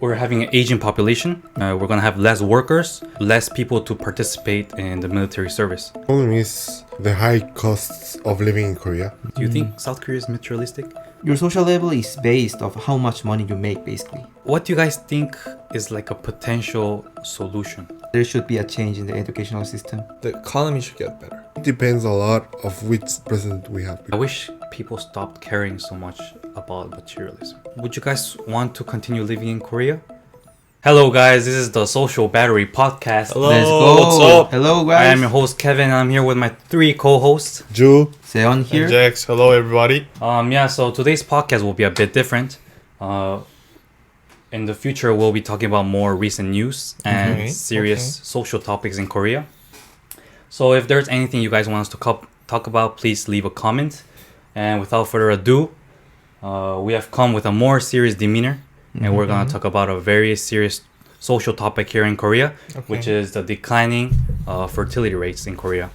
We're having an aging population. We're going to have less workers, less people to participate in the military service. The problem is the high costs of living in Korea. Do you think South Korea is materialistic? Your social level is based off how much money you make, basically. What do you guys think is like a potential solution? There should be a change in the educational system. The economy should get better. It depends a lot of which president we have. I wish people stopped caring so much about materialism. Would you guys want to continue living in Korea? Hello guys, this is the Social Battery Podcast. Hello, Let's go. what's up? Hello, I guys. am your host Kevin. I'm here with my three co-hosts. Ju, Seon here. And Jax, hello everybody. So today's podcast will be a bit different. In the future, we'll be talking about more recent news and Okay, serious social topics in Korea. So if there's anything you guys want us to talk about, please leave a comment. And without further ado, we have come with a more serious demeanor, and we're going to talk about a very serious social topic here in Korea, which is the declining fertility rates in Korea.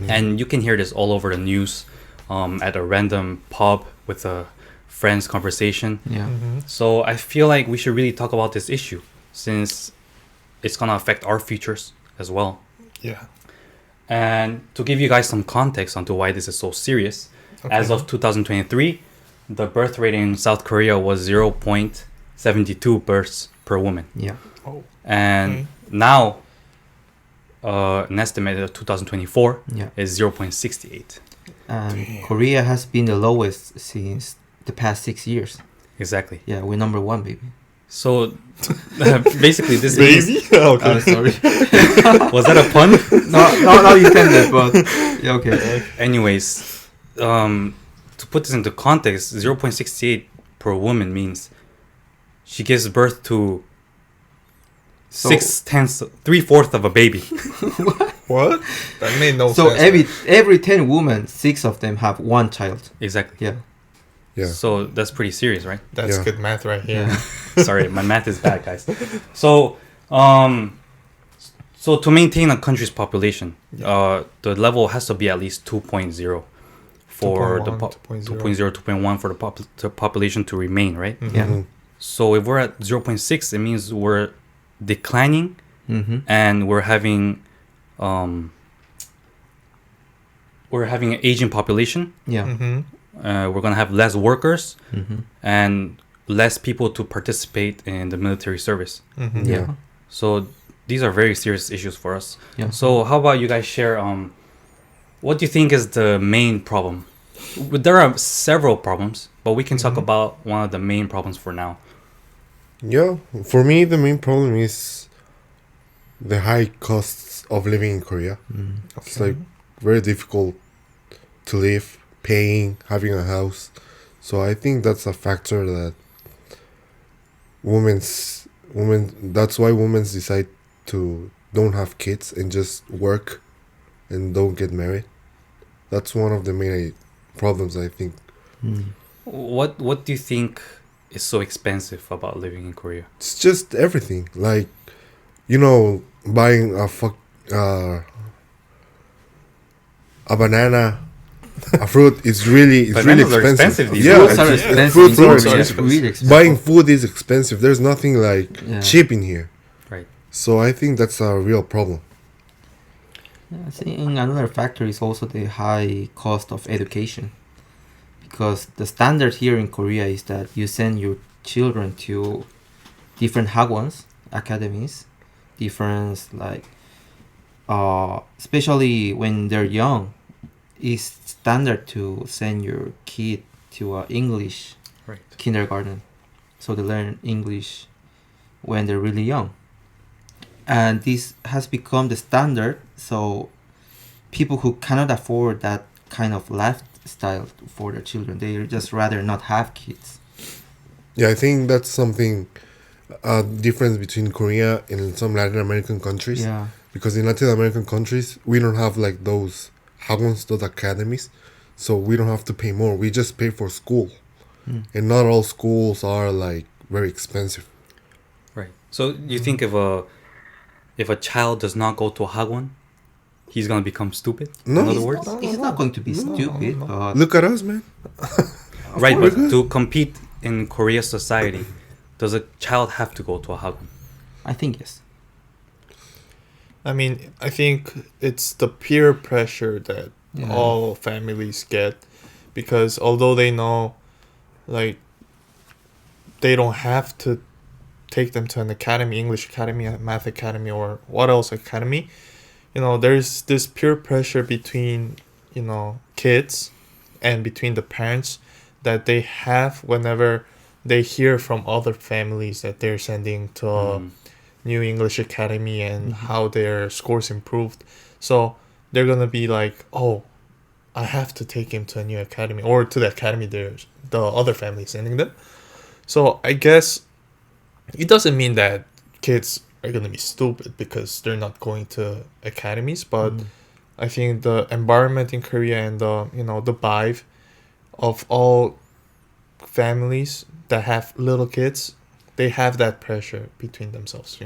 And you can hear this all over the news, at a random pub with a friend's conversation. Yeah. So I feel like we should really talk about this issue since it's going to affect our futures as well. Yeah. And to give you guys some context onto why this is so serious, as of 2023, the birth rate in South Korea was 0.72 births per woman. Yeah. Oh. And now, an estimate of 2024 Yeah. is 0.68. And Korea has been the lowest since the past 6 years. Exactly. Yeah, we're number one, baby. So, basically, this Baby? Okay. Sorry. was that a pun? no, you can do it, but yeah, okay. Anyways, to put this into context, 0.68 per woman means she gives birth to So- 3/4 of a baby. What? That made no So sense. every 10 women, 6 of them have one child. Exactly. Yeah. yeah. So that's pretty serious, right? That's Yeah. good math right here. Yeah. Sorry, my math is bad, guys. So, so to maintain a country's population, the level has to be at least 2.0 for 2.1, the 2.0, 2.1 for the population to remain, right? Yeah. So if we're at 0.6, it means we're declining, and we're having an aging population. Yeah. We're gonna have less workers and less people to participate in the military service. Yeah. So these are very serious issues for us. Yeah. So how about you guys share what do you think is the main problem? There are several problems, but we can talk about one of the main problems for now. Yeah, for me, the main problem is the high costs of living in Korea. It's like very difficult to live, paying, having a house. So I think that's a factor that that's why women decide to don't have kids and just work and don't get married. That's one of the main problems, I think. What do you think is so expensive about living in Korea? It's just everything. Like, buying a banana, a fruit is really Bananas are expensive. expensive these Yeah, days. Fruits are it's- expensive. fruits are Fruits expensive. really expensive. Buying food is expensive. There's nothing like Yeah. cheap in here. Right. So I think that's a real problem. I think another factor is also the high cost of education. Because the standard here in Korea is that you send your children to different hagwons, academies, different especially when they're young, it's standard to send your kid to a English Right. kindergarten, so they learn English when they're really young. And this has become the standard, so people who cannot afford that kind of lifestyle for their children, they just rather not have kids. Yeah, I think that's something difference between Korea and some Latin American countries. Yeah. Because in Latin American countries, we don't have like those hagwons, those academies. So we don't have to pay more. We just pay for school. And not all schools are like very expensive. Right. So you think if a child does not go to a hagwon, he's gonna become stupid? No. In other words? It's not going to be stupid, but Look at us, man. Right, but to compete in Korea's society, Does a child have to go to a hagwon? I think yes. I mean, I think it's the peer pressure that Yeah. all families get, because although they know, like, they don't have to take them to an academy, English academy, math academy, or what else academy, there's this peer pressure between, kids and between the parents that they have whenever they hear from other families that they're sending to a new English academy and how their scores improved. So they're gonna be like, oh, I have to take him to a new academy, or to the academy there's the other family sending them. So I guess it doesn't mean that kids are gonna be stupid because they're not going to academies, but I think the environment in Korea and the vibe of all families that have little kids, they have that pressure between themselves.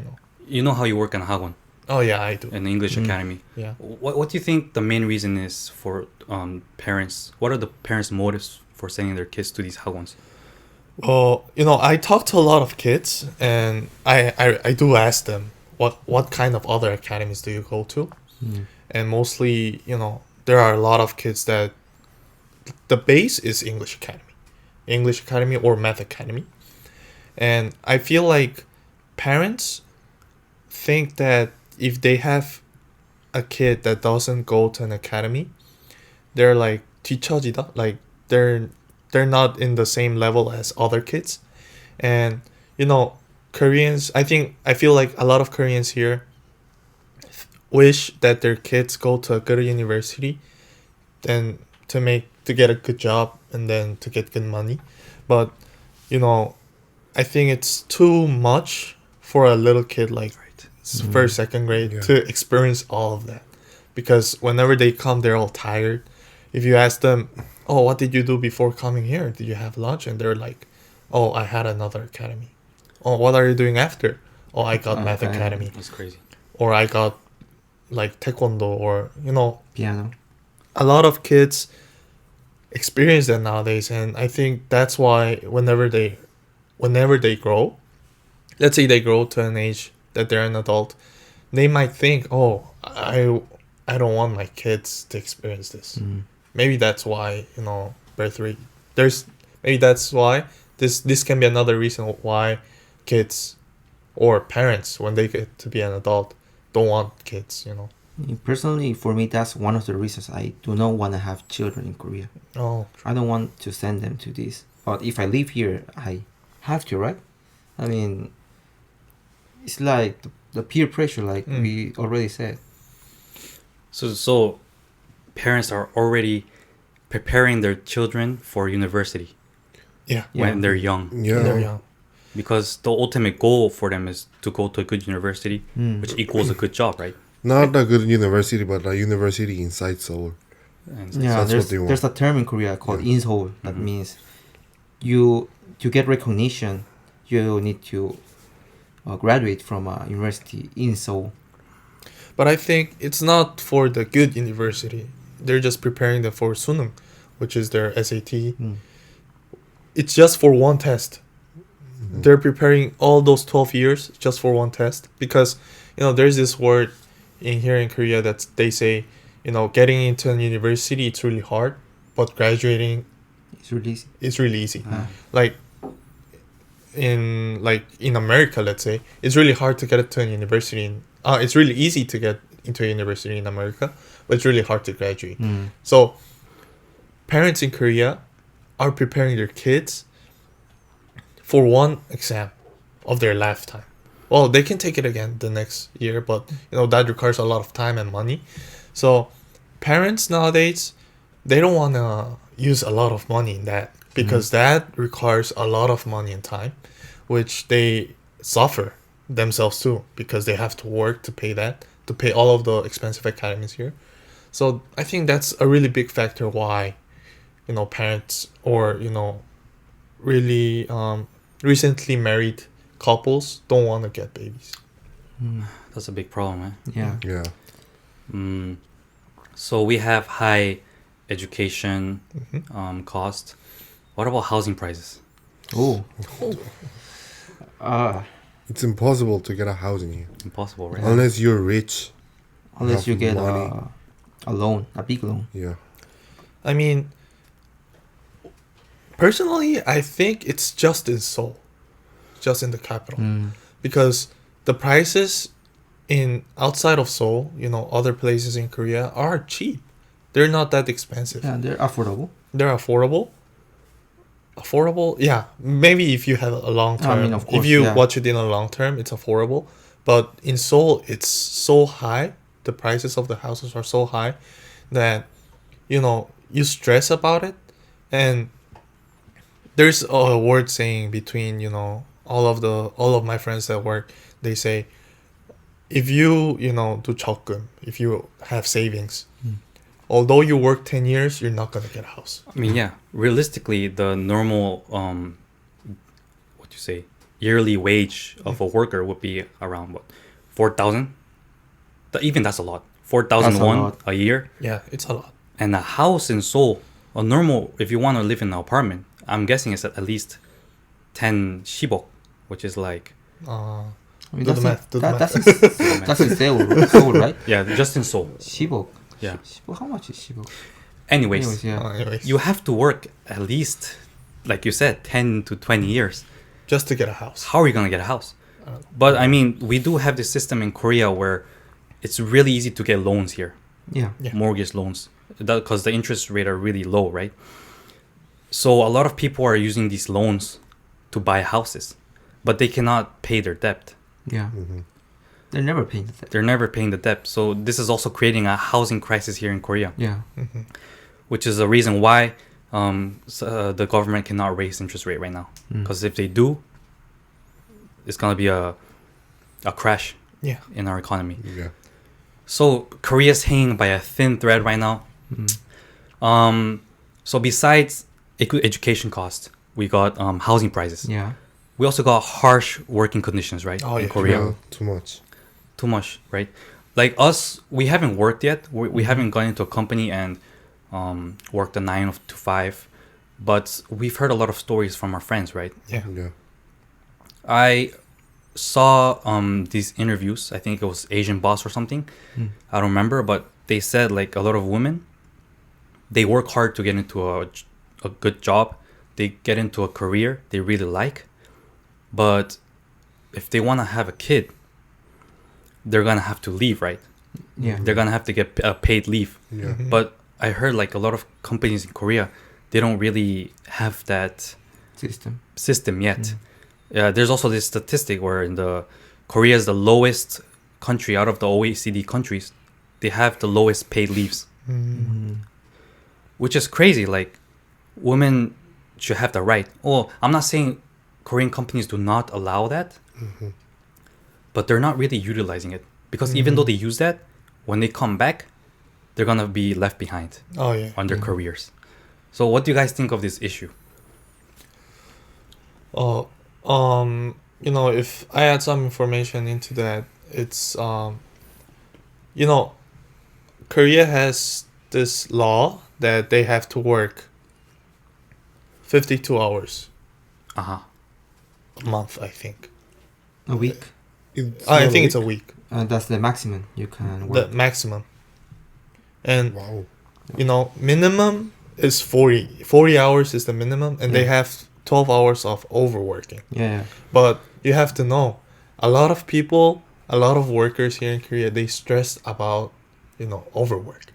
You know how you work in a hagwon, Oh yeah, I do. in the English academy. Yeah. What do you think the main reason is for parents? What are the parents' motives for sending their kids to these hagwons? Well, I talk to a lot of kids, and I do ask them what kind of other academies do you go to, and mostly there are a lot of kids that the base is English academy or math academy, and I feel like parents think that if they have a kid that doesn't go to an academy, they're like 뒤처지다, like they're not in the same level as other kids. And Koreans, I feel like a lot of Koreans here wish that their kids go to a good university, then to get a good job and then to get good money. But I think it's too much for a little kid like first, second grade Yeah. to experience all of that, because whenever they come, they're all tired. If you ask them, oh, what did you do before coming here? Did you have lunch? And they're like, oh, I had another academy. Oh, what are you doing after? Oh, I got math Okay. academy, That's crazy. or I got like taekwondo, or Piano. a lot of kids experience that nowadays. And I think that's why whenever they grow, let's say they grow to an age that they're an adult, they might think, oh, I don't want my kids to experience this. Maybe that's why birth rate, maybe that's why this can be another reason why kids or parents, when they get to be an adult, don't want kids. Personally, for me, that's one of the reasons I do not want to have children in Korea. Oh, I don't want to send them to this. But if I live here, I have to, right? I mean, it's like the peer pressure, like we already said. So parents are already preparing their children for university yeah. when they're young, Yeah. They're young. because the ultimate goal for them is to go to a good university, Mm. which equals a good job, right? Not a good university, but a university inside Seoul. And Yeah, that's what they want. there's a term in Korea called Yeah. inseol that means to get recognition, you need to graduate from a university in Seoul. But I think it's not for the good university. They're just preparing them for Sunung, which is their SAT. It's just for one test. They're preparing all those 12 years just for one test, because there's this word in here in Korea that they say, getting into an university, it's really hard, but graduating It's really easy. is really easy. Like in America, let's say, it's really hard to get to a university. It's really easy to get into a university in America, but it's really hard to graduate. So parents in Korea are preparing their kids for one exam of their lifetime. Well, they can take it again the next year, but that requires a lot of time and money. So parents nowadays, they don't want to use a lot of money in that, because that requires a lot of money and time, which they suffer themselves too, because they have to work to pay that, to pay all of the expensive academies here. So I think that's a really big factor why parents, or really recently married couples don't want to get babies. that's a big problem, man. Yeah. Yeah. So we have high education cost. What about housing prices? Oh, It's impossible to get a house in here Impossible, right? unless you're rich. Unless you Have get money. a loan, a big loan. Yeah. I mean, personally, I think it's just in Seoul, just in the capital, because the prices in outside of Seoul, other places in Korea are cheap. They're not that expensive. Yeah, they're affordable. They're affordable. Affordable, yeah. Maybe if you have a long term, I mean, of course, if you yeah. watch it in a long term, it's affordable. But in Seoul, it's so high. The prices of the houses are so high that you stress about it. And there's a word saying between all of my friends that work. They say, if you do 적금, if you have savings, although you work 10 years, you're not gonna get a house. I mean, yeah. Realistically, the normal, what you say, yearly wage of a worker would be around what, 4,000. Even that's a lot. 4,000 That's a won lot. a year, Yeah, it's a lot. and a house in Seoul, a normal. If you want to live in an apartment, I'm guessing it's at least 10 shibok, which is like I mean, Do the math, do the math. That's in Seoul, right? yeah, just in Seoul. 10억. Yeah. 10억, how much is 10억? Anyways, yeah. Anyways, you have to work at least, like you said, 10 to 20 years. just to get a house. How are you gonna get a house? But I mean, we do have this system in Korea where it's really easy to get loans here, Yeah. Yeah. mortgage loans, because the interest rate are really low, right? So a lot of people are using these loans to buy houses, but they cannot pay their debt. Yeah. They're never paying the debt. They're never paying the debt. So this is also creating a housing crisis here in Korea, Yeah. which is the reason why the government cannot raise interest rate right now. Because if they do, it's gonna be a crash Yeah. in our economy. Yeah. So Korea's hanging by a thin thread right now. So besides education costs, we got housing prices. Yeah. We also got harsh working conditions, right? Oh, in yeah. Korea. Yeah, too much. Too much, right? Like us, we haven't worked yet. We haven't gone into a company and worked a 9 to 5. But we've heard a lot of stories from our friends, right? Yeah. Yeah. I saw these interviews. I think it was Asian Boss or something. I don't remember, but they said like a lot of women, they work hard to get into a good job. They get into a career they really like. But if they want to have a kid, they're going to have to leave, right? Yeah. They're going to have to get a paid leave. Yeah. But I heard like a lot of companies in Korea, they don't really have that system yet. There's also this statistic where Korea is the lowest country out of the OECD countries. They have the lowest paid leaves, which is crazy. Like, women should have the right. Oh, I'm not saying Korean companies do not allow that, but they're not really utilizing it, because even though they use that, when they come back, they're gonna be left behind Oh yeah. on their careers. So what do you guys think of this issue? If I add some information into that, it's Korea has this law that they have to work 52 hours Uh-huh. a month, I think. A week. I think it's a week, That's the maximum you can the work. maximum. And Wow. minimum is 40. 40 hours is the minimum, and they Yeah. have 12 hours of overworking. Yeah. But you have to know, a lot of people, a lot of workers here in Korea, they stress about, overwork.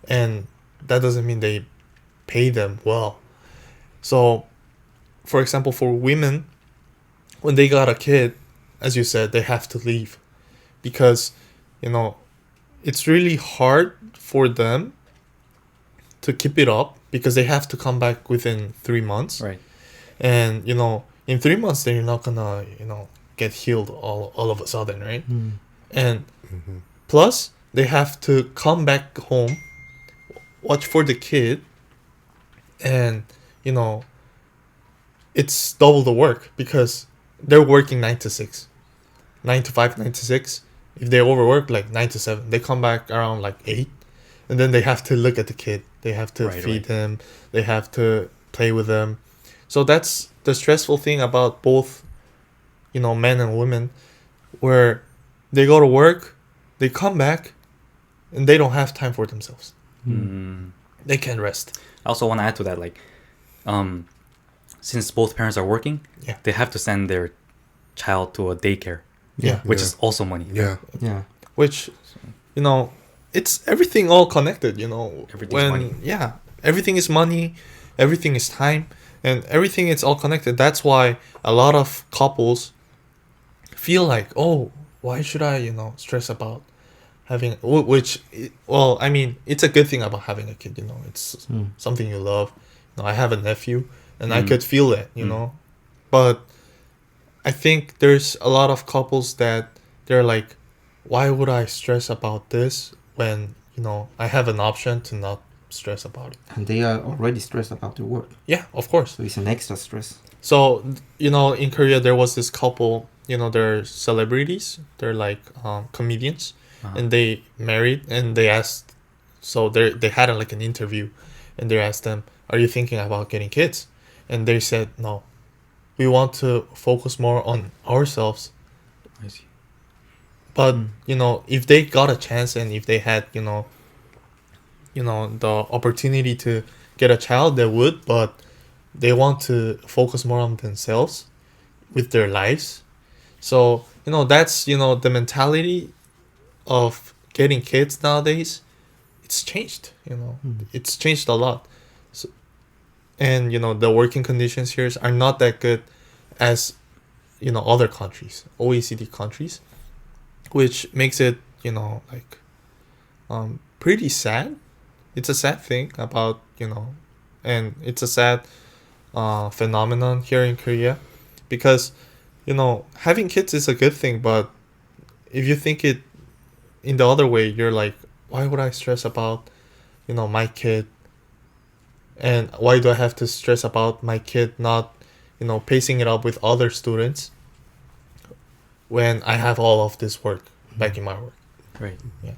And that doesn't mean they pay them well. So, for example, for women, when they got a kid, as you said, they have to leave. Because, it's really hard for them to keep it up, because they have to come back within 3 months. Right. And in 3 months they're not gonna get healed all of a sudden, right? And plus they have to come back home, watch for the kid, and it's double the work, because they're working 9 to 6, 9 to 5, 9 to 6. If they overwork, like 9 to 7, they come back around like 8, and then they have to look at the kid, they have to feed him, they have to play with them. So that's the stressful thing about both men and women, where they go to work, they come back, and they don't have time for themselves. They can't rest. I also want to add to that, like, since both parents are working, Yeah. they have to send their child to a daycare, Yeah. which Yeah. is also money. Yeah. Yeah. Which, it's everything all connected, Everything's money. Yeah, everything is money, everything is time, and everything is all connected. That's why a lot of couples feel like, oh, why should I, stress about having, I mean, it's a good thing about having a kid, it's something you love. I have a nephew, and I could feel that, but I think there's a lot of couples that they're like, why would I stress about this when, I have an option to not stress about it? And they are already stressed about their work, Yeah, of course. so it's an extra stress. So, in Korea, there was this couple, they're celebrities. They're like comedians. And they married, and they asked, so they had like an interview, and they asked them, are you thinking about getting kids? And they said, no, we want to focus more on ourselves. I see. But if they got a chance, and if they had the opportunity to get a child, they would. But they want to focus more on themselves with their lives. So that's the mentality of getting kids nowadays. It's changed. It's changed a lot. So, and the working conditions here are not that good as other countries, OECD countries, which makes it like pretty sad. It's a sad thing about and it's a sad phenomenon here in Korea, because having kids is a good thing, but if you think it in the other way, you're like, why would I stress about my kid, and why do I have to stress about my kid not pacing it up with other students when I have all of this work back in my work? Right. Yeah.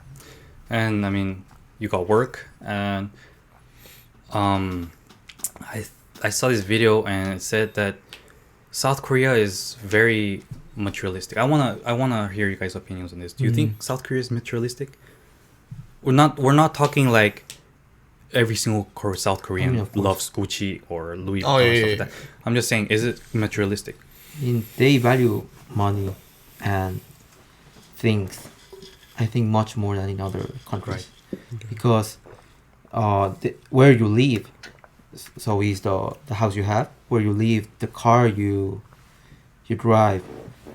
And I mean, you got work, and I saw this video, and it said that South Korea is very materialistic. I wanna hear you guys' opinions on this. Do you think South Korea is materialistic? We're not talking like every single South Korean of course. loves Gucci or Louis Vuitton Oh, or yeah, stuff yeah, like that. I'm just saying, is it materialistic? They value money and things, I think, much more than in other countries. Because where you live, so is the house you have, where you live, the car you drive,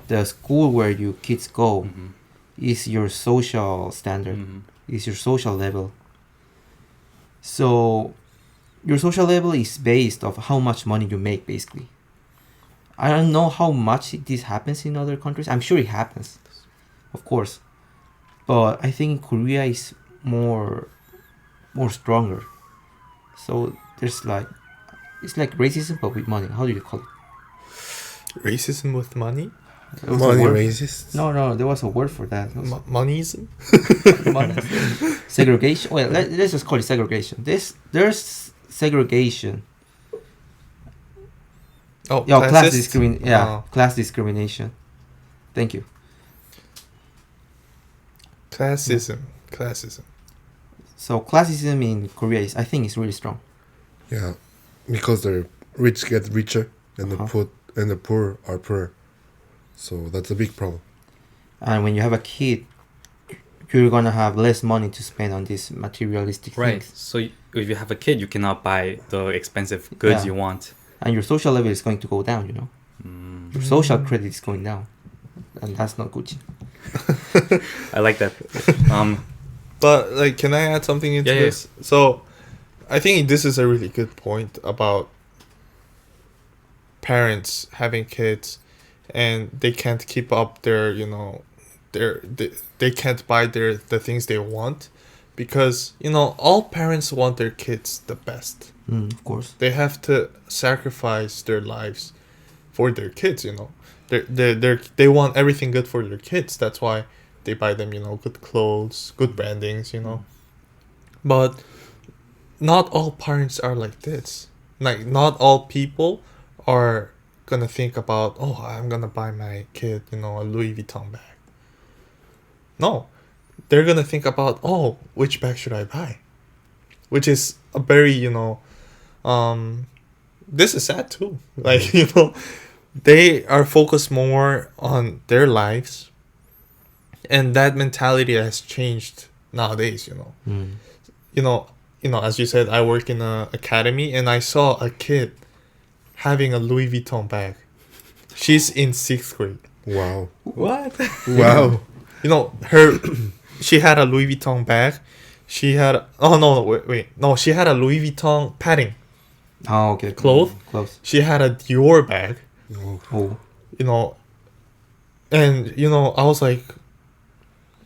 the school where your kids go, is your social standard, is your social level. So your social level is based off how much money you make, basically. I don't know how much this happens in other countries. I'm sure it happens, of course, but I think Korea is more stronger. So there's like, it's like racism but with money. How do you call it? Racism with money? There was a Money word- racist. No, there was a word for that. It was Moneyism? segregation. Well, let's just call it segregation. There's segregation. Oh, Yeah, classist? class discrimination. Thank you. Classism. So classism in Korea I think is really strong. Yeah, because the rich get richer and Uh-huh. the poor are poorer. So that's a big problem. And when you have a kid, you're gonna have less money to spend on these materialistic Right. things, So if you have a kid, you cannot buy the expensive goods Yeah. you want. and your social level is going to go down. Your social credit is going down, and that's not good. I like that. But like, can I add something into Yeah, yeah. this? So, I think this is a really good point about parents having kids, and they can't keep up their, they can't buy the things they want, because all parents want their kids the best. Of course. They have to sacrifice their lives for their kids. They want everything good for their kids. That's why they buy them, good clothes, good brandings, But not all parents are like this. Like, not all people are gonna think about, oh, I'm gonna buy my kid, a Louis Vuitton bag. No, they're gonna think about, oh, which bag should I buy? Which is a very, this is sad too. Like, they are focused more on their lives, and that mentality has changed nowadays. As you said, I work in a academy, and I saw a kid having a Louis Vuitton bag. She's in 6th grade. Wow. What? Wow. She had a Louis Vuitton bag. She had she had a Louis Vuitton padding. Oh, okay. Clothes. She had a Dior bag. Oh. And I was like,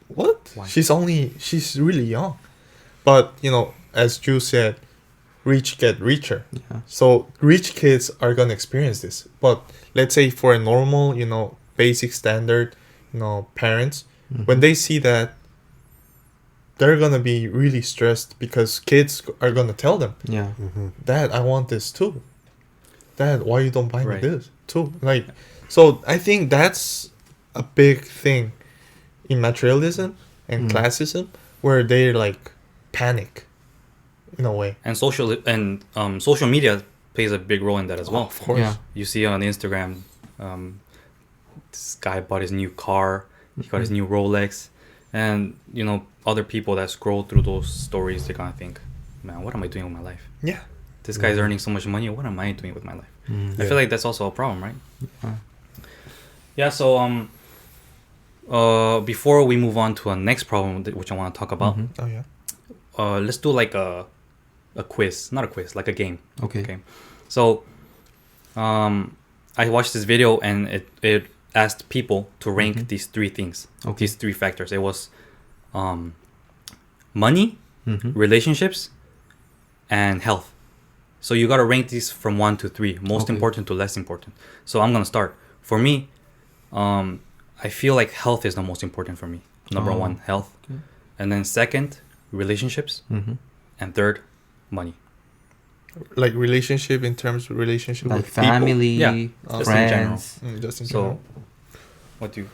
what? Why? She's really young. But as Ju said, rich get richer. Yeah. So rich kids are gonna experience this. But let's say for a normal, basic standard, parents, when they see that, they're gonna be really stressed because kids are gonna tell them, Yeah. Dad, I want this too. Dad, why you don't buy me Right. this too? Like, so I think that's a big thing in materialism and classism, where they like panic in a way. And social media plays a big role in that as well. Of course. Yeah. You see on Instagram, this guy bought his new car, he got his new Rolex, and other people that scroll through those stories, they're gonna think, man, what am I doing with my life? Yeah. This guy's earning so much money, what am I doing with my life? I Yeah. feel like that's also a problem, right? Yeah. Yeah, so before we move on to a next problem which I want to talk about, Oh yeah. let's do like a quiz, not a quiz, like a game. Okay. So I watched this video, and it asked people to rank these 3 things, these 3 factors. It was money, relationships, and health. So you got to rank these from 1 to 3, most important to less important. So I'm going to start. For me, I feel like health is the most important for me. Number 1, health. Okay. And then second, relationships. And third, money. Like relationship in terms of relationship Like with people. family, Yeah, just in general. friends. Just in So, general. what do you...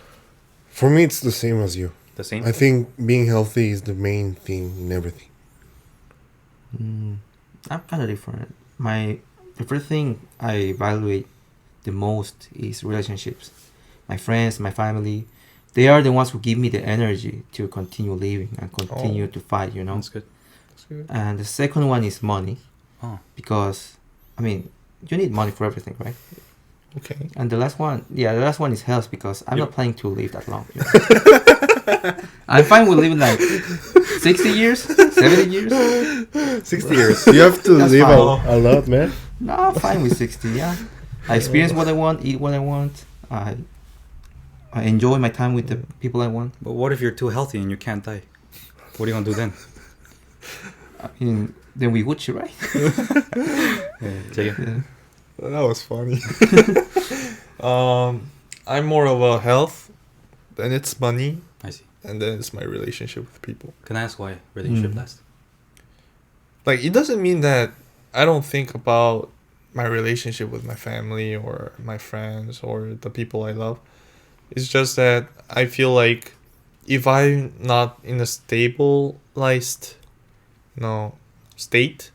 For me, it's the same as you. The same? I think being healthy is the main thing in everything. I'm kind of different. The first thing I evaluate the most is relationships. My friends, my family, they are the ones who give me the energy to continue living and continue to fight, That's good. That's good. And the second one is money. Oh. Because, you need money for everything, right? Okay. And the last one is health, because I'm not planning to live that long. I'm fine with living like 60 years, 70 years. 60 years. You have to That's live fine. a lot, man. No, I'm fine with 60, yeah. I experience what I want, eat what I want. I enjoy my time with the people I want. But what if you're too healthy and you can't die? What are you going to do then? Then we Gucci, right? Take it. Yeah. That was funny. I'm more of a health, then it's money, I see. and then it's my relationship with people. Can I ask why relationship last? Like, it doesn't mean that I don't think about my relationship with my family or my friends or the people I love. It's just that I feel like if I'm not in a stabilized, state,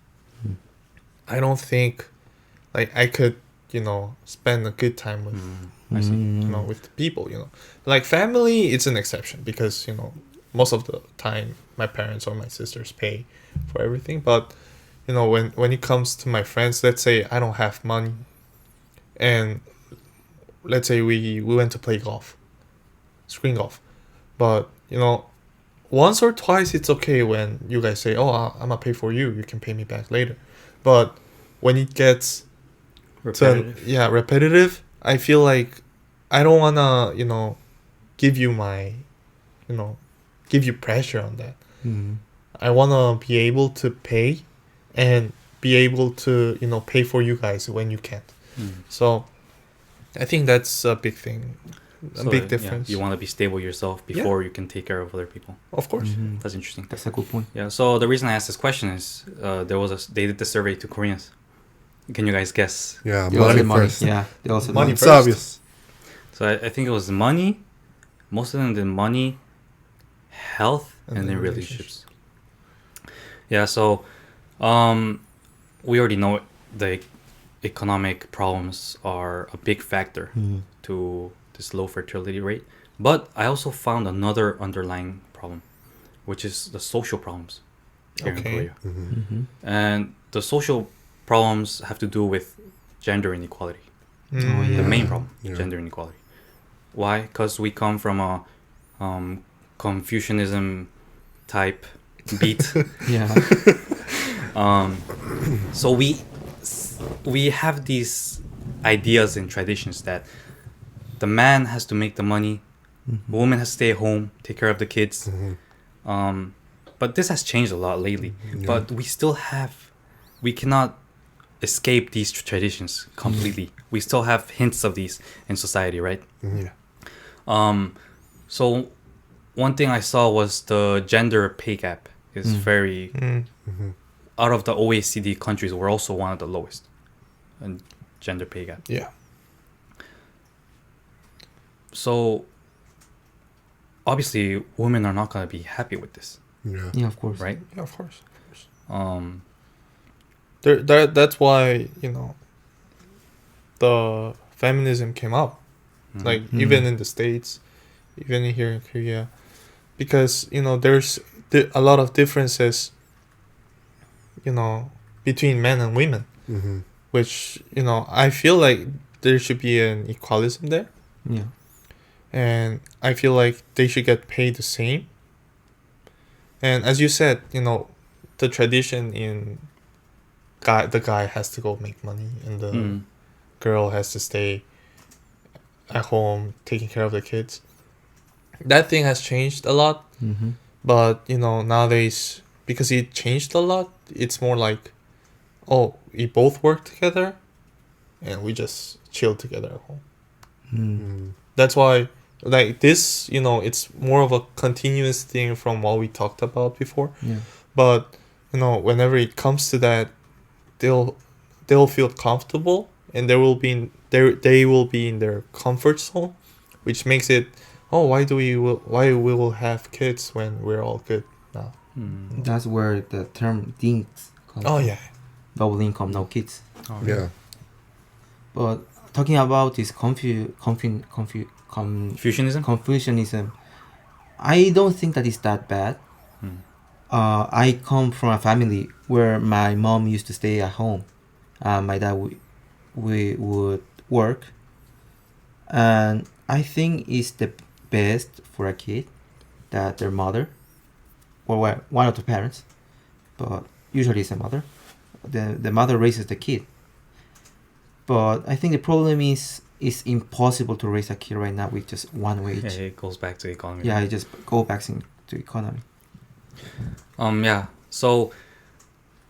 I don't think like I could, spend a good time with, I see. with the people, Like family, it's an exception because, most of the time my parents or my sisters pay for everything. But, when it comes to my friends, let's say I don't have money and let's say we went to play golf, screen golf. But, once or twice it's okay when you guys say, oh, I'm gonna pay for you, you can pay me back later. But when it gets Repetitive. repetitive, I feel like I don't wanna, give you pressure on that. I wanna be able to pay and be able to, pay for you guys when you can't. So I think that's a big thing. A big difference. You want to be stable yourself before you can take care of other people. Of course. That's interesting. That's a good point. Yeah. So the reason I asked this question is they did the survey to Koreans, Can you guys guess? Yeah, They also money say money. first. Yeah, they also Money It's first. obvious. So I think it was money. Most of them did money, health, and then relationships. Yeah, so we already know the economic problems are a big factor to this low fertility rate. But I also found another underlying problem, which is the social problems here in Okay. Korea. Mm-hmm. And the social problems have to do with gender inequality. Oh, yeah. The main problem, Yeah. gender inequality. Why? Because we come from a Confucianism type beat. Yeah. So we have these ideas and traditions that the man has to make the money, the woman has to stay at home, take care of the kids. But this has changed a lot lately. But we cannot escape these traditions completely. We still have hints of these in society, right? Yeah. So one thing I saw was the gender pay gap is very out of the OECD countries. We're also one of the lowest in gender pay gap. Yeah. So obviously, women are not gonna be happy with this, Yeah. Yeah, of course. right? Yeah, of course. That's why, the feminism came up. Like, even in the States, even here in Korea. Because, there's a lot of differences, between men and women. Mm-hmm. Which, I feel like there should be an equalism there. Yeah. And I feel like they should get paid the same. And as you said, the tradition in the guy has to go make money and the girl has to stay at home taking care of the kids. That thing has changed a lot. Mm-hmm. But, nowadays, because it changed a lot, it's more like, oh, we both work together and we just chill together at home. Mm-hmm. That's why, like, this, it's more of a continuous thing from what we talked about before. Yeah. But, whenever it comes to that, they'll feel comfortable and they will be in their comfort zone, which makes it, oh, why we will have kids when we're all good now? That's where the term DINKS comes Oh from. yeah. Double income, no kids. Yeah. But talking about this Fusionism? Confucianism, I don't think that is that bad. I come from a family where my mom used to stay at home. My dad we would work, and I think it's the best for a kid that their mother, or one of the parents, but usually it's a mother. The mother raises the kid. But I think the problem is it's impossible to raise a kid right now with just one wage. Yeah, it goes back to economy. Yeah, it just go back to economy. Yeah. So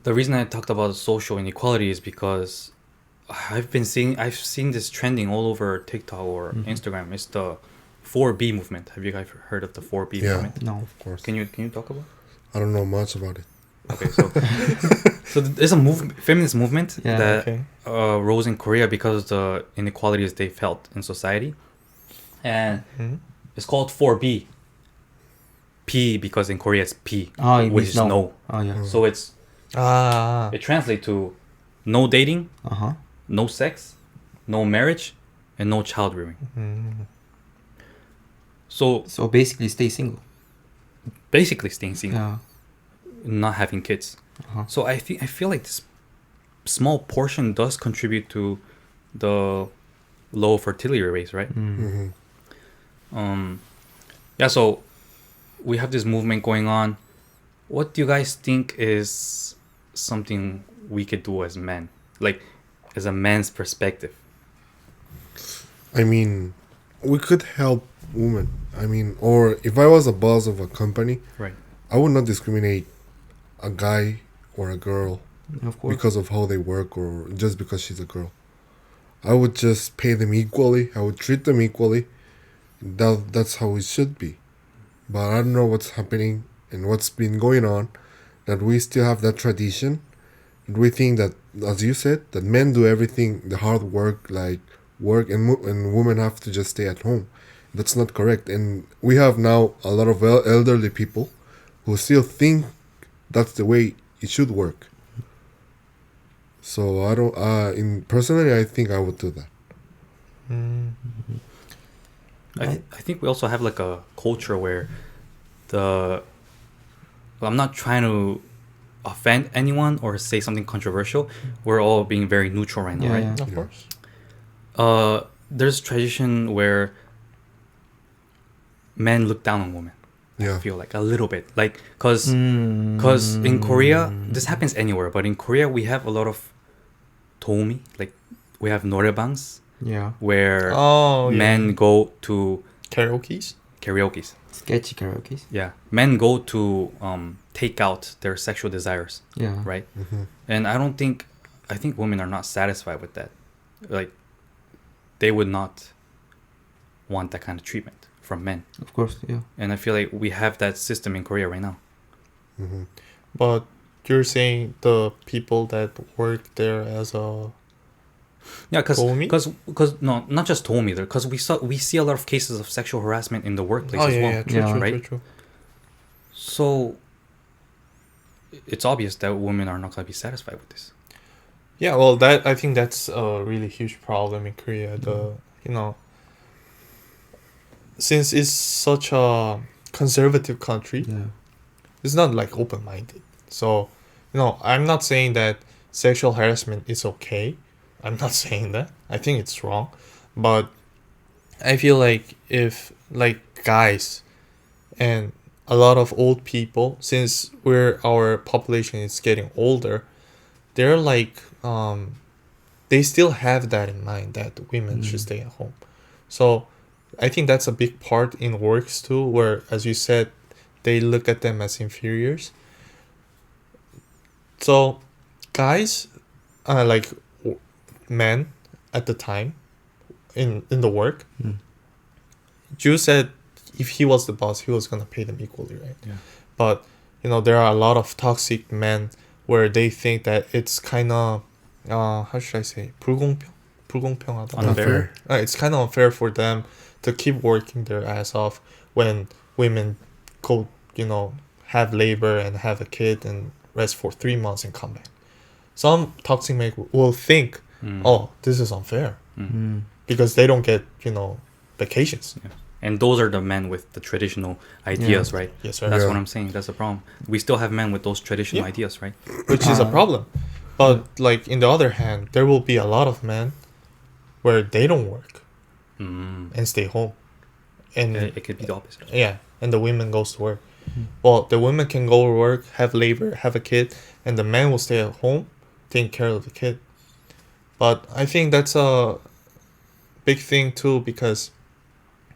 the reason I talked about social inequality is because I've seen this trending all over TikTok or Instagram. It's the 4B movement. Have you guys heard of the 4B Yeah. movement? No. Of course. Can you talk about? I don't know much about it. Okay, so there's a feminist movement Yeah, that okay. rose in Korea because of the inequalities they felt in society, and it's called 4B. P because in Korea it's P, Oh, it which means is no. no. Oh yeah. So it translates to no dating, no sex, no marriage, and no child rearing. So So basically, stay single. basically staying single, Yeah. not having kids. So I feel like this small portion does contribute to the low fertility rates, right? Mm-hmm. Yeah, so we have this movement going on. What do you guys think is something we could do as men, like as a man's perspective? I mean, we could help women. I mean, or if I was a boss of a company, Right. I would not discriminate a guy or a girl Of course. because of how they work or just because she's a girl. I would just pay them equally. I would treat them equally. That's how it should be. But I don't know what's happening and what's been going on, that we still have that tradition we think that, as you said, that men do everything, the hard work, like work, and women have to just stay at home. That's not correct. And we have now a lot of elderly people who still think that's the way it should work. So I don't. Personally, I think I would do that. I think we also have like a culture where well, I'm not trying to offend anyone or say something controversial. We're all being very neutral right now, right? Yeah. Of course. There's tradition where men look down on women. Yeah. I feel like a little bit, like because in Korea this happens anywhere, but in Korea we have a lot of 도우미, like we have 노래방s Yeah. where Oh, yeah. men go to Karaoke's? karaoke's. Sketchy karaoke. Yeah, men go to take out their sexual desires, Yeah. right? Mm-hmm. And I think women are not satisfied with that. Like, they would not want that kind of treatment from men. Of course. Yeah. And I feel like we have that system in Korea right now. Mm-hmm. But you're saying the people that work there as a Yeah, 도우미? because no, not just 도우미 either. Because we see a lot of cases of sexual harassment in the workplace oh as yeah, well. yeah, true, Yeah. true, Right? true. So it's obvious that women are not going to be satisfied with this. Yeah, well, I think that's a really huge problem in Korea. Since it's such a conservative country, Yeah. it's not like open-minded. So, I'm not saying that sexual harassment is okay. I'm not saying that. I think it's wrong. But I feel like if like guys and a lot of old people, since our population is getting older, they're like they still have that in mind that women should stay at home. So I think that's a big part in works too, where, as you said, they look at them as inferiors. So guys, like men at the time in the work, Ju said if he was the boss, he was gonna pay them equally, right? Yeah. But there are a lot of toxic men where they think that it's kind of how should I say, 불공평하다. Unfair. It's kind of unfair for them to keep working their ass off when women go, have labor and have a kid and rest for 3 months and come back. Some toxic men will think, oh, this is unfair because they don't get, vacations. Yeah. And those are the men with the traditional ideas, right? Yes, sir. That's Yeah. what I'm saying. That's the problem. We still have men with those traditional Yeah. ideas, right? Which is a problem. But like in the other hand, there will be a lot of men where they don't work and stay home, and It could be the opposite. yeah, and the women goes to work. Well, the women can go to work, have labor, have a kid, and the man will stay at home, taking care of the kid. But I think that's a big thing too, because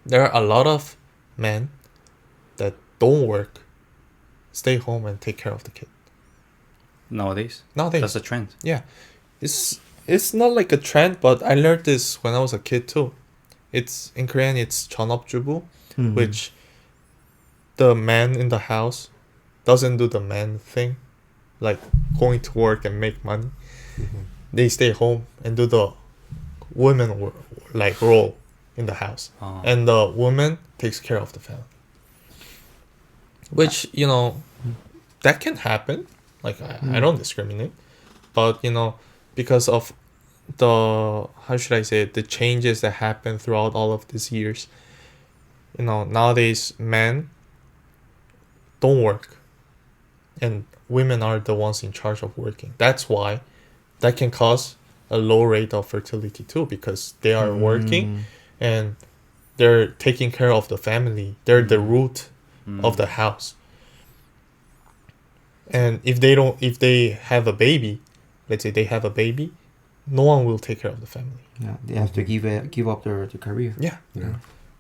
there are a lot of men that don't work, stay home and take care of the kid. Nowadays, Nowadays, that's a trend. yeah, it's not like a trend, but I learned this when I was a kid too. It's in Korean, it's 전업주부, which the man in the house doesn't do the man thing, like going to work and make money. They stay home and do the women like role in the house, and the woman takes care of the family. Which that can happen. Like I don't discriminate, but because of the, how should I say it, the changes that happen throughout all of these years, nowadays men don't work and women are the ones in charge of working. That's why that can cause a low rate of fertility too, because they are working and they're taking care of the family. They're the root of the house. And if they have a baby, let's say they have a baby, no one will take care of the family. Yeah, they have to give up their career. Yeah. Yeah.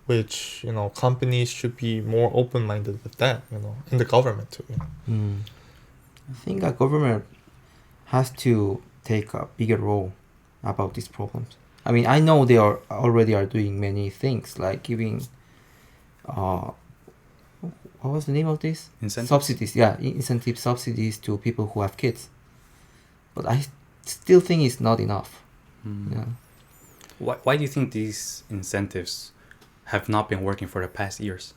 Which, companies should be more open-minded with that, and the government too. I think a government has to take a bigger role about these problems. I mean, I know they already are doing many things, like giving, what was the name of this? Incentives? Subsidies, yeah, incentive subsidies to people who have kids. but I still think it's not enough. Mm. Yeah. Why do you think these incentives have not been working for the past years?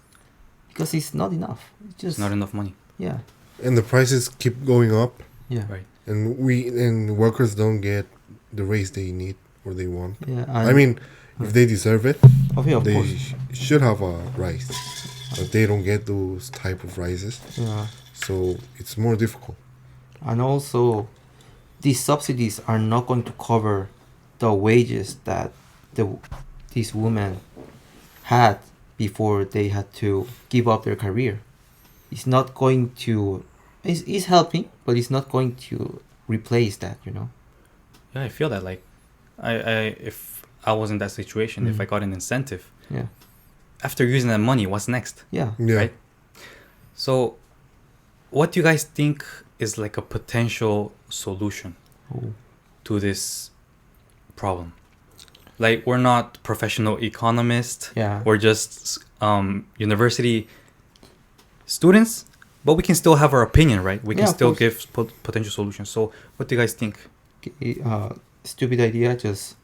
Because it's not enough. It's just It's not enough money. Yeah. And the prices keep going up, Yeah. Right. and workers don't get the raise they need or they want. Yeah. I mean, if they deserve it, okay, of they course. should have a rise, but they don't get those type of rises, Yeah. so it's more difficult. And also, these subsidies are not going to cover the wages that these women had before they had to give up their career. It's not going to. It's helping, but it's not going to replace that. Yeah, I feel that. Like, if I was in that situation, if I got an incentive, Yeah. after using that money, what's next? Yeah. Yeah. Right. So, what do you guys think is like a potential solution Oh. to this problem? Like, we're not professional economists. Yeah. We're just university students, but we can still have our opinion, right? We can Yeah, of still course. give potential solutions. So, what do you guys think? Stupid idea. Just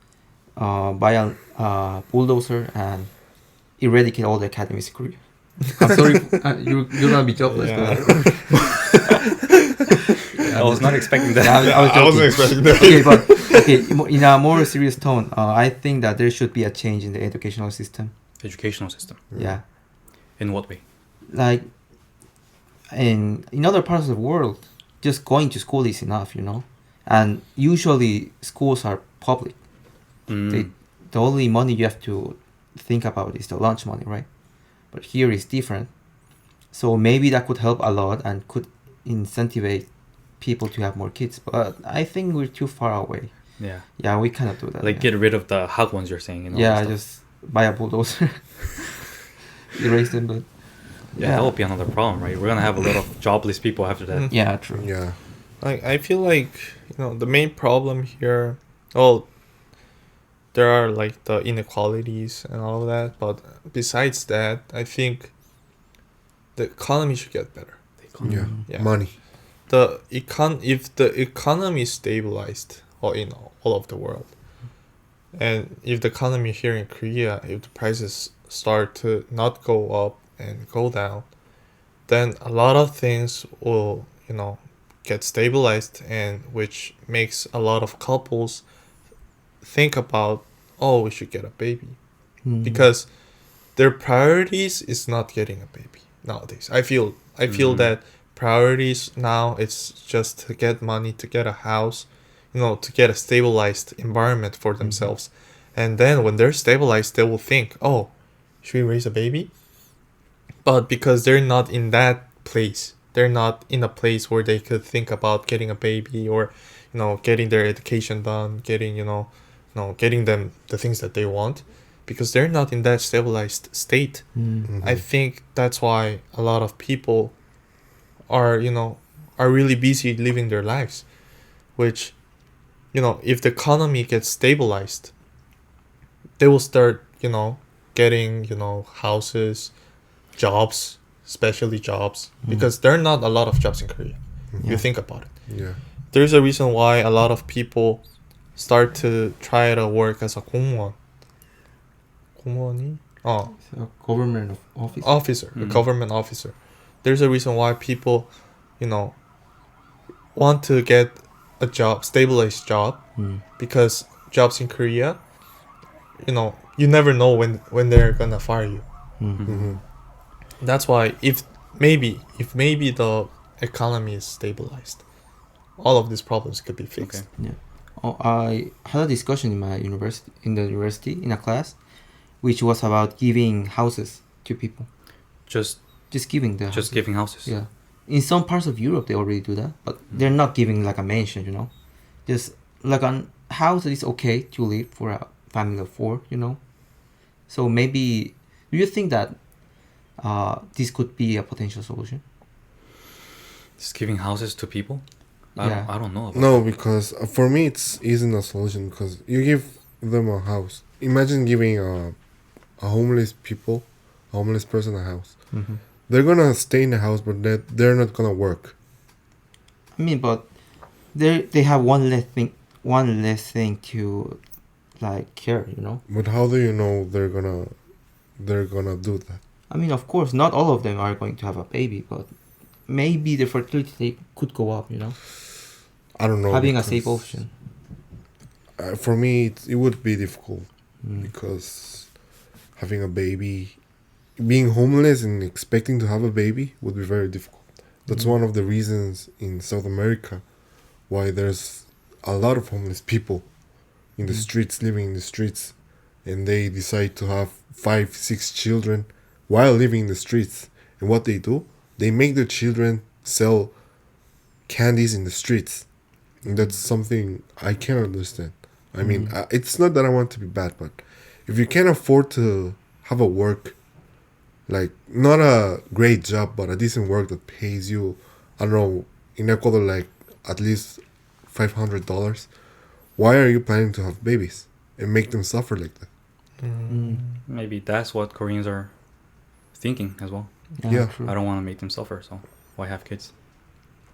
buy a bulldozer and eradicate all the academies in Korea. I'm sorry, you're gonna be jobless. Yeah. I was not expecting that. I was I wasn't joking. expecting that. Okay, but in a more serious tone, I think that there should be a change in the educational system. Educational system. Yeah, In what way? like in other parts of the world, just going to school is enough, And usually schools are public. Mm. The only money you have to think about is the lunch money, right? But here is different. So maybe that could help a lot and could incentivize people to have more kids. But I think we're too far away. Yeah. Yeah, we cannot do that. Like, yeah. get rid of the hot ones you're saying. Yeah, and stuff. just buy a bulldozer, erase them. But Yeah, that will be another problem, right? We're gonna have a lot of jobless people after that. yeah, true. Yeah, I feel like the main problem here. Well, there are like the inequalities and all of that, but besides that, I think the economy should get better. yeah, Yeah. money. If the economy is stabilized or in all of the world, and if the economy here in Korea, if the prices start to not go up and go down, then a lot of things will get stabilized, and which makes a lot of couples think about, oh, we should get a baby, because their priorities is not getting a baby nowadays. I feel that priorities now, it's just to get money, to get a house, to get a stabilized environment for themselves. And then when they're stabilized, they will think, oh, should we raise a baby? But because they're not in that place, they're not in a place where they could think about getting a baby, or getting their education done, getting getting them the things that they want, because they're not in that stabilized state. I think that's why a lot of people are really busy living their lives, which if the economy gets stabilized, they will start getting houses, jobs, especially jobs, because there are not a lot of jobs in Korea. You think about it. Yeah, There's a reason why a lot of people start to try to work as a 공무원. 공무원이? Oh, So government office. officer, a government officer. There's a reason why people, want to get a job, stabilized job, because jobs in Korea, you never know when they're gonna fire you. That's why if maybe the economy is stabilized, all of these problems could be fixed. Okay. Yeah. Oh, I had a discussion in the university in a class, which was about giving houses to people. Just Giving the houses. giving houses. Yeah. In some parts of Europe, they already do that, but they're not giving like a mansion, Just like a house that is okay to live for a family of 4, So maybe, do you think that this could be a potential solution? Just giving houses to people. Yeah. I don't know. About no, because for me it isn't a solution, because you give them a house. Imagine giving a homeless person a house. They're gonna stay in the house, but they're not gonna work. I mean, but they have one less thing to like care, you know. But how do you know they're gonna do that? I mean, of course, not all of them are going to have a baby, but maybe the fertility could go up, you know. I don't know. Having a because, safe option. For me, it would be difficult Mm. because having a baby, being homeless and expecting to have a baby would be very difficult. That's one of the reasons in South America why there's a lot of homeless people in the streets, living in the streets, and they decide to have 5, 6 children while living in the streets. And what they do, they make their children sell candies in the streets, and that's something I can't understand. I mean, it's not that I want to be bad, but if you can't afford to have a work, like not a great job, but a decent work that pays you, I don't know, in Ecuador, like at least $500, why are you planning to have babies and make them suffer like that? Maybe that's what Koreans are thinking as well. Yeah. True. I don't want to make them suffer, so why have kids?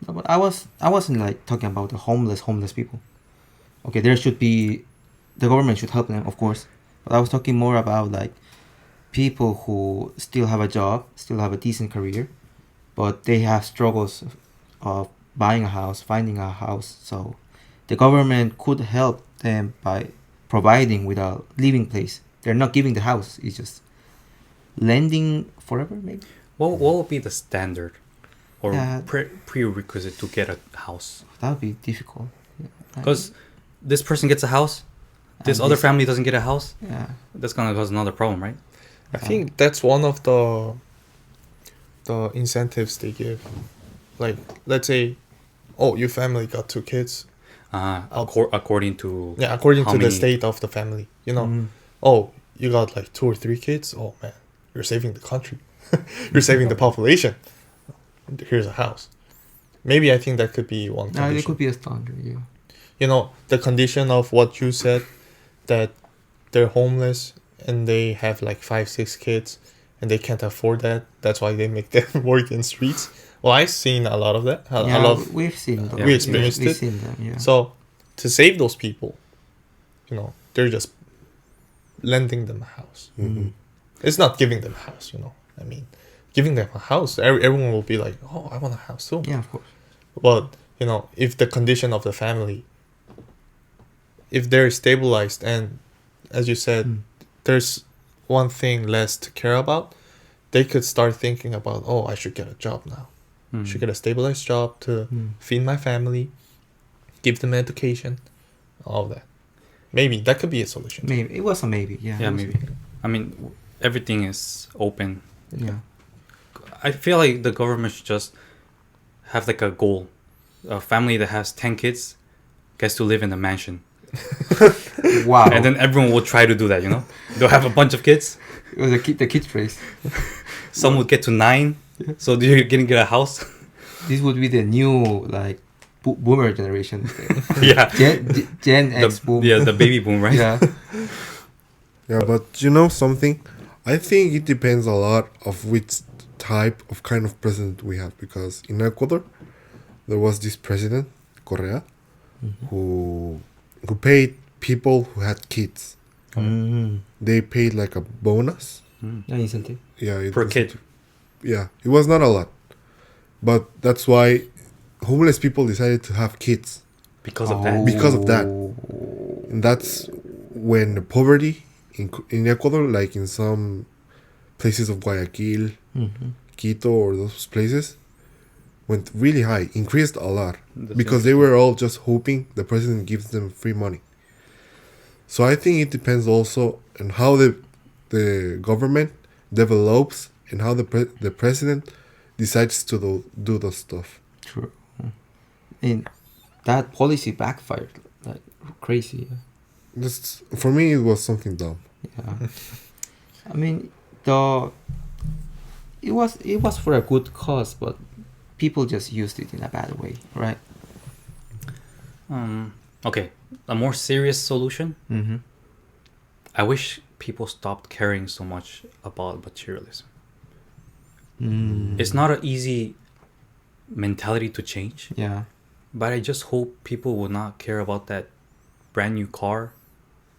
No, but I wasn't like talking about the homeless people. Okay, there should be, the government should help them, of course. But I was talking more about like people who still have a job, still have a decent career, but they have struggles of buying a house, finding a house. So the government could help them by providing with a living place. They're not giving the house; it's just lending forever, maybe. What would be the standard or Yeah. prerequisite to get a house? That would be difficult. Because this person gets a house, this And other this- family doesn't get a house. Yeah. That's gonna cause another problem, right? I think that's one of the incentives they give. Like, let's say, oh, your family got 2 kids. According to Yeah, according how to the many- state of the family. You know, Mhm. oh, you got like 2 or 3 kids. Oh man, you're saving the country. You're saving the population. Here's a house. Maybe I think that could be one No, condition. it could be a standard. Yeah. You know, the condition of what you said, that they're homeless and they have like 5, 6 kids and they can't afford that. That's why they make them work in streets. Well, I've seen a lot of that. A Yeah, lot of, we've seen them. We experienced We've it. seen them, yeah. so to save those people, you know, they're just lending them a house. Mhm. It's not giving them a house, you know. I mean, giving them a house, everyone will be like, oh, I want a house too. Yeah, of course. But, you know, if the condition of the family, if they're stabilized and, as you said, Mm. there's one thing less to care about, they could start thinking about, oh, I should get a job now. Hmm. Should get a stabilized job to Mm. feed my family, give them education, all of that. Maybe that could be a solution. Maybe it was a maybe. Yeah. Yeah, it was maybe. I mean, everything is open. Yeah. I feel like the government should just have like a goal. A family that has 10 kids gets to live in a mansion. Wow. And then everyone will try to do that, you know? They'll have a bunch of kids. it was the kids race. Some would get to 9. So you're gonna get a house. This would be the new like boomer generation. Yeah. Gen X boom. Yeah, the baby boom, right? Yeah. Yeah, but you know something? I think it depends a lot of which type of kind of president we have, because in Ecuador there was this president, Correa, who paid people who had kids. Mm. They paid like a bonus. Yeah, incentive. Yeah, it Per was- kid. Yeah, it was not a lot, but that's why homeless people decided to have kids, Because of that. Because of that. Oh. and that's when the poverty in Ecuador, like in some places of Guayaquil, Mhm. Quito, or those places, went really high, increased a lot, That's because they were all just hoping the president gives them free money. So I think it depends also on how the government develops and how the president decides to do the stuff. True. And that policy backfired like crazy. That's, for me, it was something dumb. Yeah. I mean, it was for a good cause, but people just used it in a bad way, right? Okay, a more serious solution. Mm-hmm. I wish people stopped caring so much about materialism. Mm. It's not an easy mentality to change. Yeah. But I just hope people will not care about that brand new car,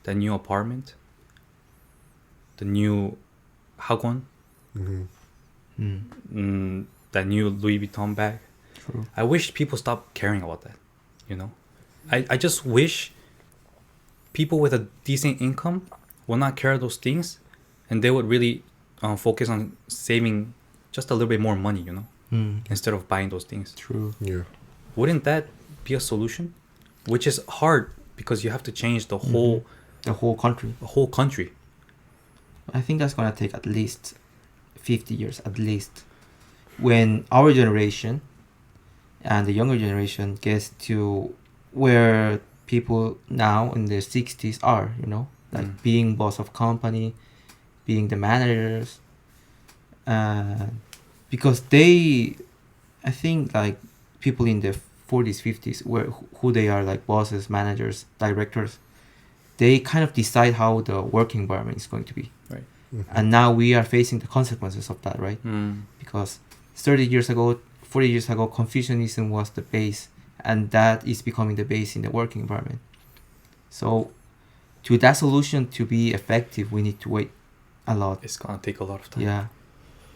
that new apartment, the new 학원, that new Louis Vuitton bag. True. I wish people stop caring about that, you know? I just wish people with a decent income will not care those things, and they would really focus on saving just a little bit more money, you know, instead of buying those things. True. Yeah. Wouldn't that be a solution? Which is hard because you have to change the whole country. the whole country. I think that's gonna take at least 50 years, at least. When our generation and the younger generation gets to where people now in their 60s are, you know, like being boss of company, being the managers, because I think like people in their 40s, 50s, who they are like bosses, managers, directors, they kind of decide how the work environment is going to be. Right. And now we are facing the consequences of that, right? Because 30 years ago, 40 years ago, Confucianism was the base, and that is becoming the base in the working environment. So to that solution to be effective, we need to wait a lot. It's gonna take a lot of time. Yeah.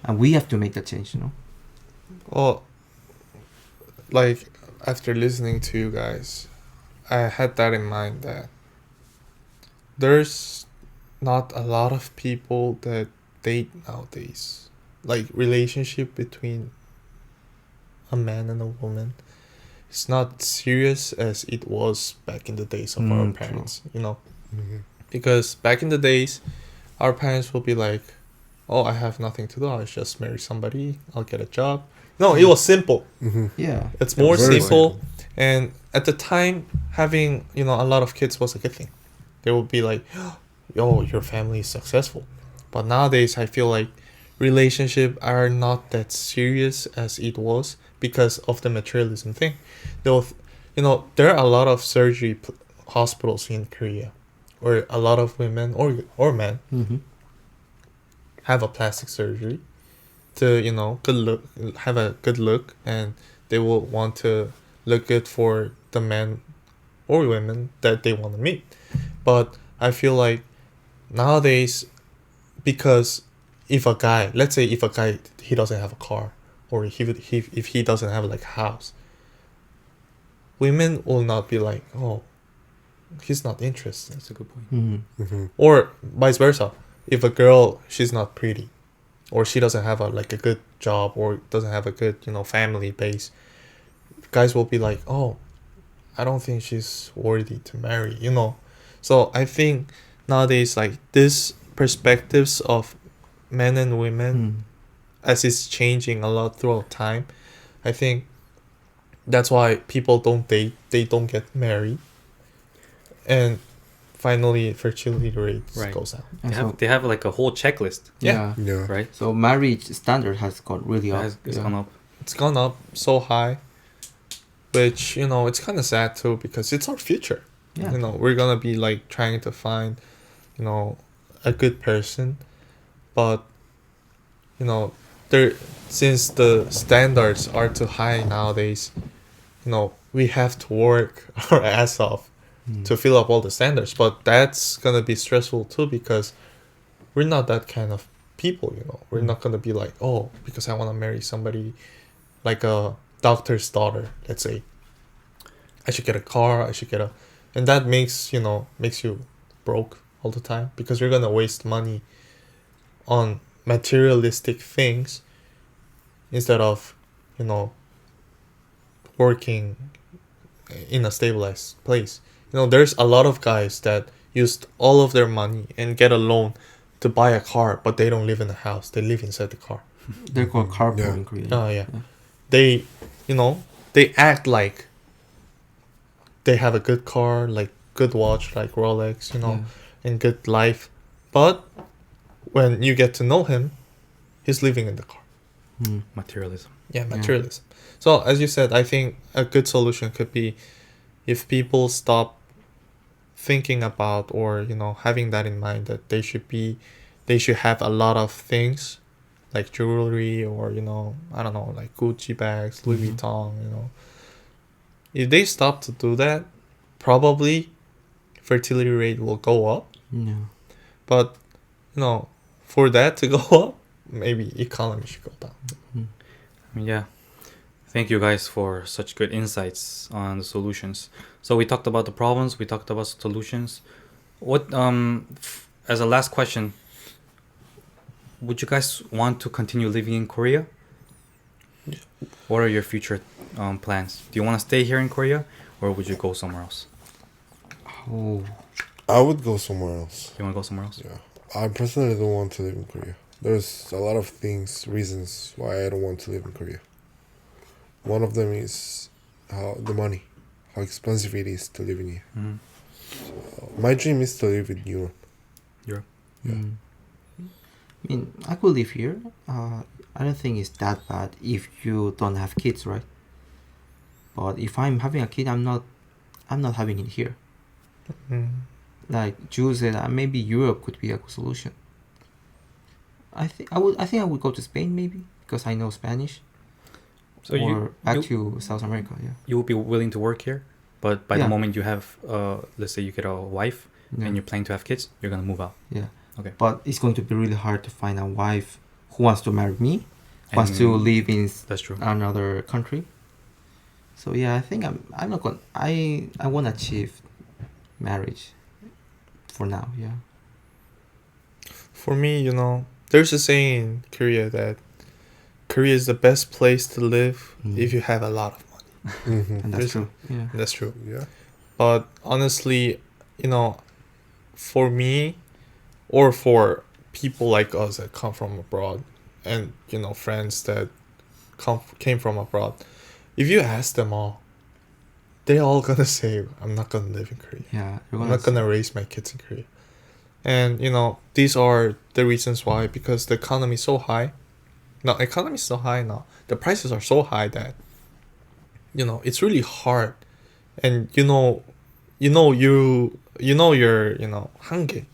And we have to make that change, you know? Well, like after listening to you guys, I had that in mind that there's not a lot of people that date nowadays. Like relationship between a man and a woman, it's not serious as it was back in the days of our True. parents, you know? Because back in the days, our parents will be like, oh, I have nothing to do, I'll just marry somebody, I'll get a job. No, it was simple. Yeah. It's more Very simple. And at the time, having, you know, a lot of kids was a good thing. They would be like, yo, your family is successful. But nowadays, I feel like relationships are not that serious as it was because of the materialism thing. Though, you know, there are a lot of surgery hospitals in Korea where a lot of women or men have a plastic surgery to, you know, have a good look, and they will want to look good for the men or women that they want to meet. But I feel like nowadays, because let's say if a guy, he doesn't have a car, or if he doesn't have like a house, women will not be like, oh, he's not interested. That's a good point. Or vice versa. If a girl, she's not pretty, or she doesn't have a good job, or doesn't have a good, you know, family base, guys will be like, oh, I don't think she's worthy to marry, you know. So I think nowadays, like, this perspectives of men and women, as it's changing a lot throughout time, I think that's why people don't date, they don't get married, and finally fertility rates goes down. They have like a whole checklist, Yeah. Yeah. right? So marriage standard has gone really up. It's gone up. It's gone up so high, which, you know, it's kind of sad too, because it's our future. Yeah. You know, we're gonna be like trying to find, you know, a good person, but, you know, since the standards are too high nowadays, you know, we have to work our ass off to fill up all the standards. But that's gonna be stressful too, because we're not that kind of people, you know. We're not gonna be like, oh, because I want to marry somebody like a doctor's daughter, let's say, I should get a car, and that makes you broke all the time, because you're gonna waste money on materialistic things instead of, you know, working in a stabilized place. You know, there's a lot of guys that used all of their money and get a loan to buy a car, but they don't live in the house, they live inside the car. They're called carpool Yeah. in Korea. Oh yeah. They, you know, they act like they have a good car, like good watch, like Rolex, you know, and good life. But when you get to know him, he's living in the car. Materialism. Yeah, materialism. So as you said, I think a good solution could be if people stop thinking about, or, you know, having that in mind, that they should have a lot of things like jewelry, or, you know, I don't know, like Gucci bags, Louis Vuitton, you know, if they stop to do that, probably fertility rate will go up. Yeah. But for that to go up, maybe economy should go down. Yeah. Thank you guys for such good insights on the solutions. So we talked about the problems, we talked about solutions. What as a last question, would you guys want to continue living in Korea? What are your future plans? Do you want to stay here in Korea, or would you go somewhere else? Oh. I would go somewhere else. You want to go somewhere else? Yeah. I personally don't want to live in Korea. There's a lot of reasons why I don't want to live in Korea. One of them is the money, how expensive it is to live in here. Mm-hmm. My dream is to live in Europe. Europe. Yeah. I mean, I could live here. I don't think it's that bad if you don't have kids, right? But if I'm having a kid, I'm not having it here. Like Jules said, maybe Europe could be a good solution. I think I would go to Spain maybe because I know Spanish. So or back to South America, yeah. You would be willing to work here, but by the moment you have, let's say you get a wife and you're planning to have kids, you're gonna move out. Yeah. Okay. But it's going to be really hard to find a wife who wants to marry me, who wants to live in that's true. another country. So yeah, I think I'm not going. I won't achieve marriage for now. Yeah. For me, there's a saying in Korea that Korea is the best place to live if you have a lot of money. Mm-hmm. And that's true. Yeah. That's true. Yeah. But honestly, for me, or for people like us that come from abroad, and friends that came from abroad, if you ask them all, they're all gonna say, "I'm not gonna live in Korea. Yeah. I'm not gonna raise my kids in Korea." And these are the reasons why, because the economy is so high. No, economy is so high now. The prices are so high that it's really hard, and your 한계.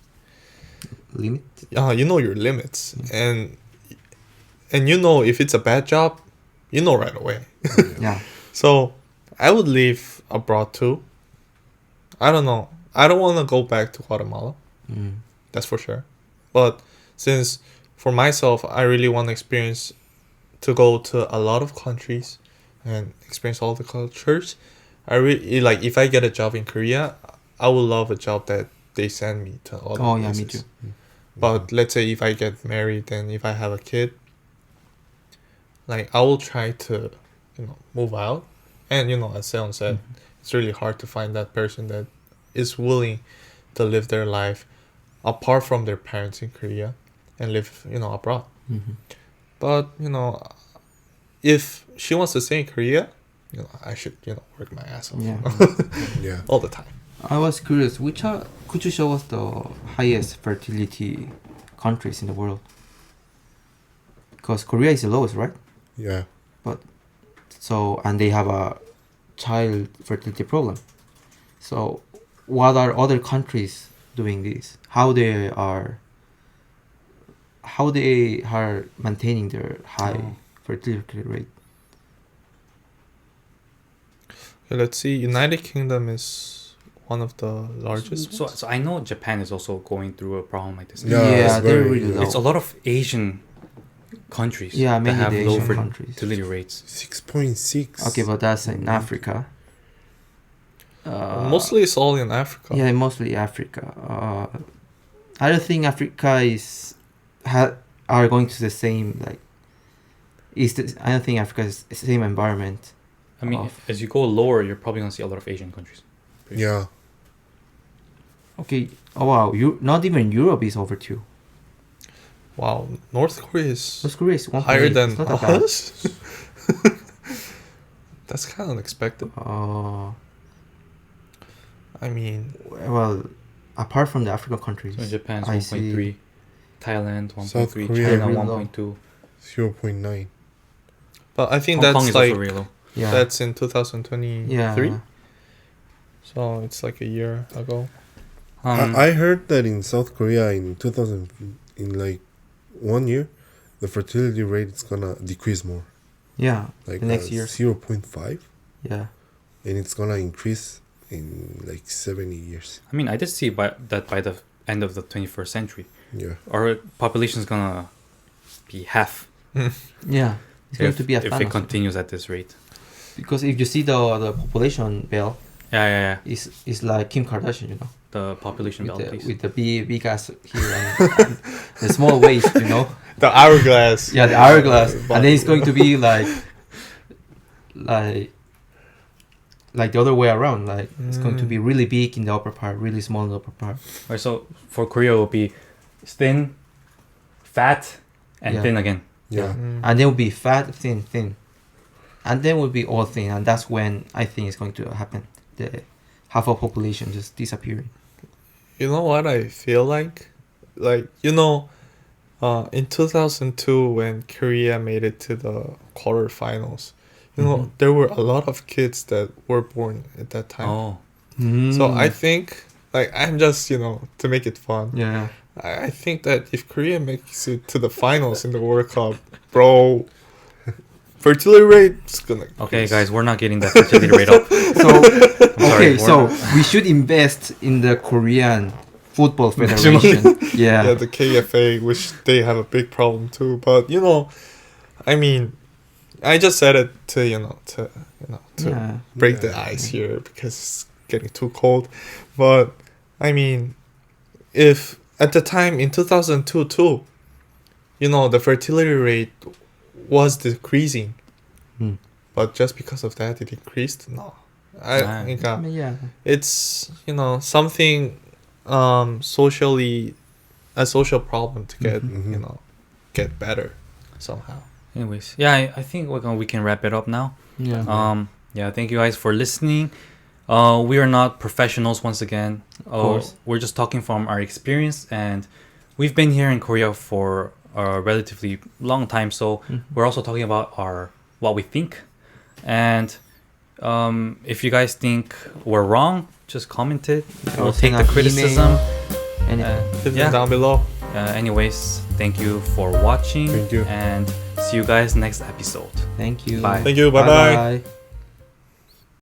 Limit. Your limits, and if it's a bad job, right away. Yeah. So I would live abroad too. I don't know. I don't want to go back to Guatemala. That's for sure. But since for myself, I really want to go to a lot of countries and experience all the cultures. I really like, if I get a job in Korea, I would love a job that they send me to all the places. Yeah, me too. But let's say if I get married and if I have a kid, like I will try to, move out. And as Seon said, it's really hard to find that person that is willing to live their life apart from their parents in Korea and live, abroad. But if she wants to stay in Korea, I should, work my ass off. Yeah. Yeah. all the time. I was curious, could you show us the highest fertility countries in the world? Because Korea is the lowest, right? Yeah. And they have a child fertility problem. So what are other countries doing this? How they are maintaining their high fertility rate? Okay, let's see. United Kingdom is one of the largest. So I know Japan is also going through a problem like this. Yeah, they're really low. It's a lot of Asian countries Yeah, that mainly have the low Asian countries. fertility rates. 6.6. Okay, but that's in Africa. Mostly it's all in Africa. Yeah, mostly Africa. I don't think Africa are going to the same I don't think Africa is the same environment. I mean, as you go lower, you're probably gonna see a lot of Asian countries. Yeah. Okay. Oh wow, not even Europe is over 2. Wow, North Korea is North Korea is 1.8. higher than It's not that bad. us. That's kind of unexpected. I mean, Well, apart from the African countries, So Japan's I 1.3, Thailand 1.3, South Korea China really low. 1.2. 0.9. but I think Hong Kong that's is like also really low. yeah, that's in 2023. yeah. So it's like a year ago. I heard that in South Korea in 1 year, the fertility rate is gonna decrease more. Yeah, Like the next year. 0.5. Yeah. and it's gonna increase in like 70 years. I mean, I did see by the end of the 21st century, Yeah. our population is gonna be half Yeah, it's going to be a if Thanos, it continues at this rate. because if you see the population bill, Yeah. is like Kim Kardashian, you know, The population belt, please. with the big ass here and the small waist, you know. The hourglass. Yeah, the hourglass, and then it's going to be like the other way around. Like it's going to be really big in the upper part, really small in the upper part. Right, so for Korea, it will be thin, fat, and Yeah. thin again. Yeah. And then will be fat, thin, and then will be all thin, and that's when I think it's going to happen. The half of population just disappearing. You know what I feel like? Like, you know, in 2002 when Korea made it to the quarterfinals, you know, there were a lot of kids that were born at that time. Oh, So I think, like, I'm just, you know, to make it fun. yeah. I think that if Korea makes it to the finals in the World Cup, bro, fertility rate is gonna. okay, increase. guys, we're not getting that fertility rate up. So sorry, okay, so we should invest in the Korean Football National- Federation. Yeah, Yeah. the KFA, which they have a big problem too. But you know, I mean, I just said it to Yeah. break the ice here because it's getting too cold. But I mean, if at the time in 2002 too, you know, the fertility rate was decreasing, but just because of that it increased. No, I think Yeah. it's, you know, something socially a social problem to get you know, get better somehow. Anyways, yeah, I think we can wrap it up now. Yeah. Yeah, thank you guys for listening. We are not professionals once again. course. We're just talking from our experience, and we've been here in Korea for a relatively long time, so we're also talking about what we think. And if you guys think we're wrong, just comment it. We'll take send the us criticism. And Leave Yeah. them down below. Anyways, thank you for watching. Thank you. And see you guys next episode. thank you. Bye. Thank you. Bye bye. Bye.